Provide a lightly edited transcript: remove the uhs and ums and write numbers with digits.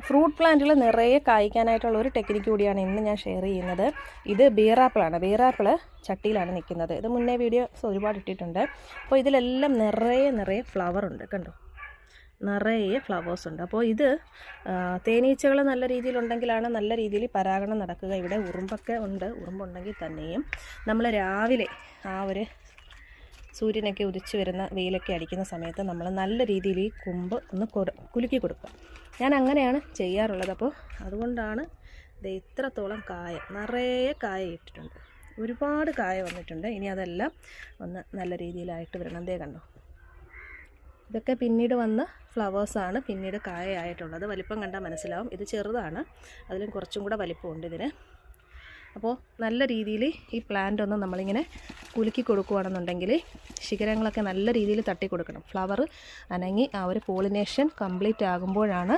Fruit പ്ലാന്റുകൾ നിറയെ കായ്ക്കാനായിട്ടുള്ള ഒരു ടെക്നിക്ക് കൂടിയാണ് ഇന്ന് ഞാൻ ഷെയർ ചെയ്യുന്നത്. ഇത് ബീറാപ്പിളാണ്. ബീറാപ്പിൾ ചട്ടിയിലാണ് നിൽക്കുന്നത്. ഇത് മുന്നേ വീഡിയോസ് ഒരുപാട് ഇട്ടിട്ടുണ്ട്. അപ്പോൾ ഇതിലെല്ലാം നിറയെ ഫ്ലവർ ഉണ്ട്, കണ്ടോ, നിറയെ ഫ്ലവേഴ്സ് ഉണ്ട്. അപ്പോൾ ഇത് തേനീച്ചകൾ നല്ല രീതിയിലുണ്ടെങ്കിലാണ് നല്ല രീതിയിൽ പരാഗണം നടക്കുക. ഇവിടെ ഉറുമ്പൊക്കെ ഉണ്ട്. ഉറുമ്പുണ്ടെങ്കിൽ തന്നെയും നമ്മൾ രാവിലെ ആ ഒരു സൂര്യനൊക്കെ ഉദിച്ച് വരുന്ന വെയിലൊക്കെ അടിക്കുന്ന സമയത്ത് നമ്മൾ നല്ല രീതിയിൽ ഈ കൊമ്പ് ഒന്ന് കുലുക്കി കൊടുക്കുക. ഞാൻ അങ്ങനെയാണ് ചെയ്യാറുള്ളത്. അപ്പോൾ അതുകൊണ്ടാണ് ഇത് ഇത്രത്തോളം കായ, നിറയെ കായ ഇട്ടിട്ടുണ്ട്. ഒരുപാട് കായ വന്നിട്ടുണ്ട്. ഇനി അതെല്ലാം ഒന്ന് നല്ല രീതിയിലായിട്ട് വരണം. ദേ കണ്ടോ, ഇതൊക്കെ പിന്നീട് വന്ന ഫ്ലവേഴ്സാണ്, പിന്നീട് കായയായിട്ടുള്ളത്. വലിപ്പം കണ്ടാൽ മനസ്സിലാവും. ഇത് ചെറുതാണ്, അതിലും കുറച്ചും കൂടെ വലിപ്പമുണ്ട് ഇതിന്. അപ്പോൾ നല്ല രീതിയിൽ ഈ പ്ലാന്റ് ഒന്ന് നമ്മളിങ്ങനെ കുലുക്കി കൊടുക്കുകയാണെന്നുണ്ടെങ്കിൽ ശിഖരങ്ങളൊക്കെ നല്ല രീതിയിൽ തട്ടി കൊടുക്കണം. ഫ്ലവർ അനങ്ങി ആ ഒരു പോളിനേഷൻ കംപ്ലീറ്റ് ആകുമ്പോഴാണ്